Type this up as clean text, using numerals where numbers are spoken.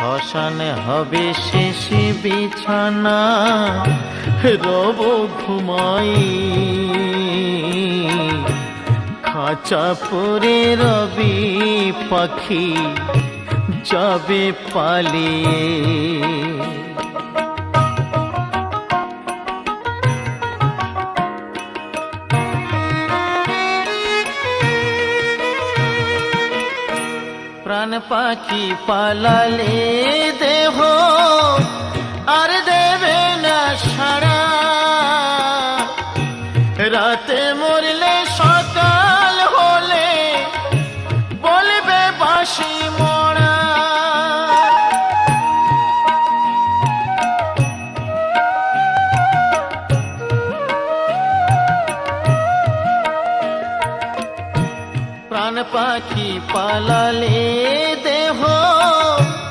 শ্মশানে হবে শেষ বিছানা, রব ঘুমাই খাঁচা পরে রবি পাখি যাবে পালিয়ে। প্রাণ পাখি পালালে দেহ আর দেবে না সাড়া, রাতে মরলে সকাল হলে বলবে বাঁশি মরা। প্রাণ পাখি পালালে